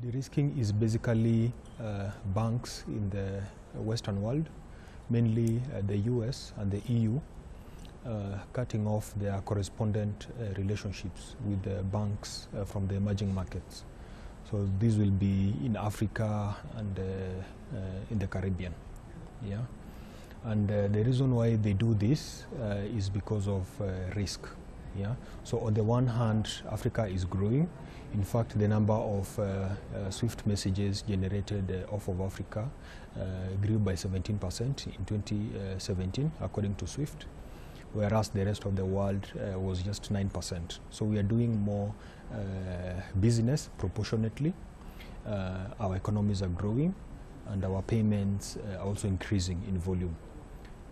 De-risking is basically banks in the Western world, mainly the US and the EU, cutting off their correspondent relationships with the banks from the emerging markets. So this will be in Africa and in the Caribbean. Yeah, and the reason why they do this is because of risk. Yeah, so on the one hand, Africa is growing. In fact, the number of SWIFT messages generated off of Africa grew by 17% in 2017, according to SWIFT, whereas the rest of the world was just 9%. So we are doing more business proportionately. Our economies are growing, and our payments are also increasing in volume,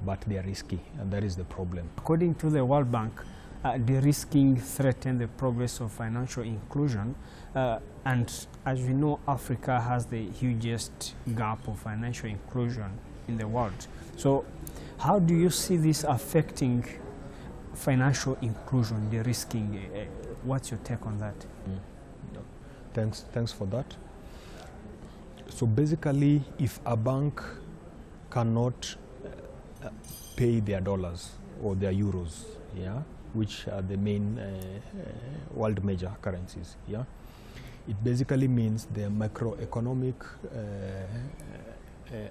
but they are risky, and that is the problem. According to the World Bank, de-risking threatens the progress of financial inclusion, and as we know, Africa has the hugest gap of financial inclusion in the world. So how do you see this affecting financial inclusion, de-risking? What's your take on that? Thanks for that. So basically, if a bank cannot pay their dollars or their euros, yeah, which are the main world major currencies, yeah, it basically means the macroeconomic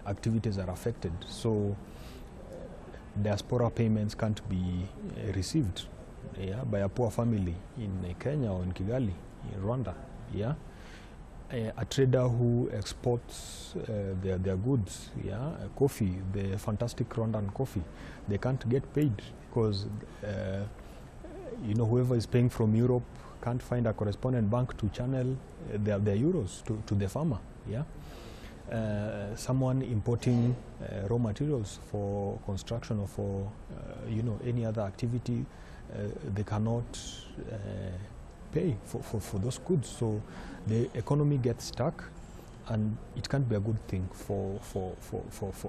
activities are affected. So diaspora payments can't be received, yeah, by a poor family in Kenya or in Kigali, in Rwanda. Yeah, a trader who exports their goods, yeah, coffee, the fantastic Rwandan coffee, they can't get paid because you know, whoever is paying from Europe can't find a correspondent bank to channel their euros to the farmer. Yeah, someone importing raw materials for construction or for you know, any other activity, they cannot pay for those goods. So the economy gets stuck, and it can't be a good thing for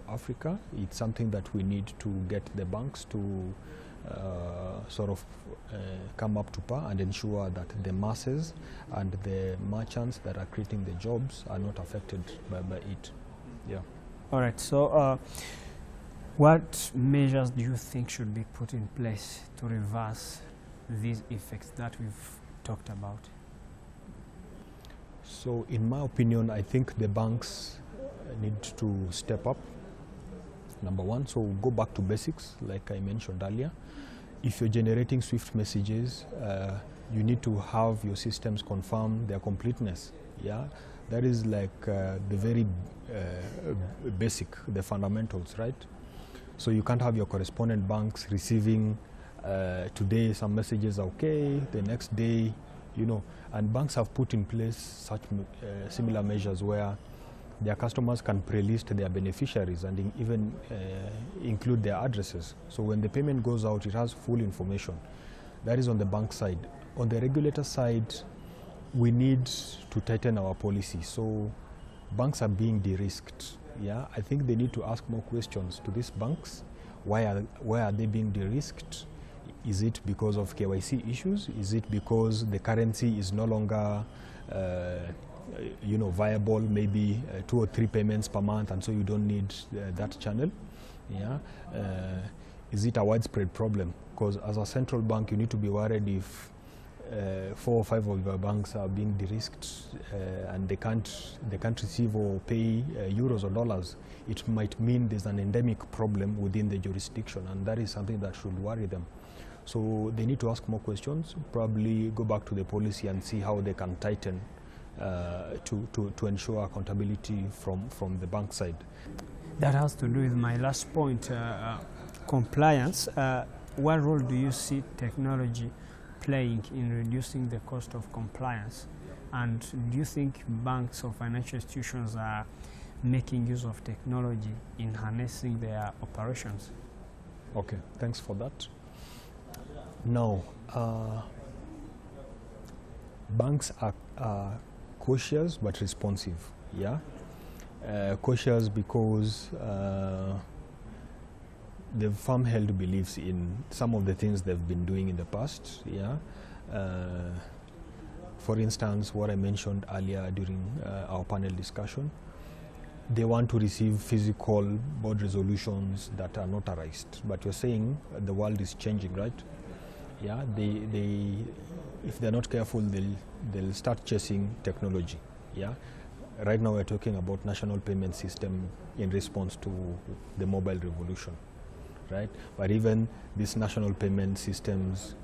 Africa. It's something that we need to get the banks to sort of come up to par and ensure that the masses and the merchants that are creating the jobs are not affected by it. Yeah. All right. So what measures do you think should be put in place to reverse these effects that we've talked about? So in my opinion, I think the banks need to step up. Number one, so go back to basics, like I mentioned earlier. If you're generating SWIFT messages, you need to have your systems confirm their completeness. Yeah, that is like the very basic, the fundamentals, right? So you can't have your correspondent banks receiving today some messages are okay, the next day, you know, and banks have put in place such similar measures where their customers can pre-list their beneficiaries and even include their addresses. So when the payment goes out, it has full information. That is on the bank side. On the regulator side, we need to tighten our policy. So banks are being de-risked. Yeah, I think they need to ask more questions to these banks. Why are they being de-risked? Is it because of KYC issues? Is it because the currency is no longer you know, viable, maybe 2 or 3 payments per month, and so you don't need that channel? Yeah, is it a widespread problem? Because as a central bank, you need to be worried if 4 or 5 of your banks are being de-risked and they can't receive or pay euros or dollars. It might mean there's an endemic problem within the jurisdiction, and that is something that should worry them. So they need to ask more questions, probably go back to the policy and see how they can tighten to ensure accountability from the bank side. That has to do with my last point, compliance. What role do you see technology playing in reducing the cost of compliance? And do you think banks or financial institutions are making use of technology in harnessing their operations? Okay, thanks for that. Now, banks are cautious but responsive. Yeah, cautious because the firm-held beliefs in some of the things they've been doing in the past. Yeah, for instance, what I mentioned earlier during our panel discussion, they want to receive physical board resolutions that are notarized. But you're saying the world is changing, right? Yeah, if they're not careful, they'll start chasing technology. Yeah, right now we're talking about national payment system in response to the mobile revolution, right? But even these national payment systems,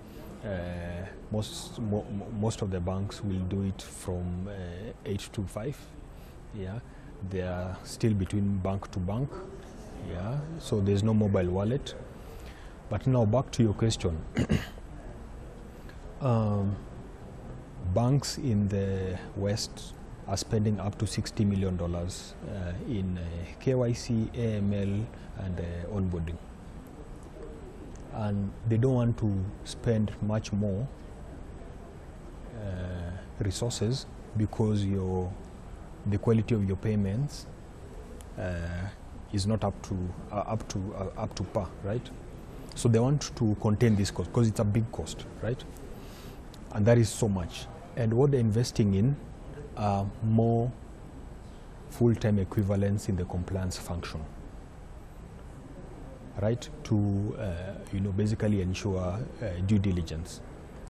most of the banks will do it from 8 to 5. Yeah, they are still between bank to bank. Yeah, so there's no mobile wallet. But now back to your question. Banks in the West are spending up to $60 million in KYC, AML, and onboarding. And they don't want to spend much more resources because the quality of your payments is not up to par, right? So they want to contain this cost because it's a big cost, right? And that is so much. And what they're investing in are more full-time equivalents in the compliance function, right? To basically ensure due diligence.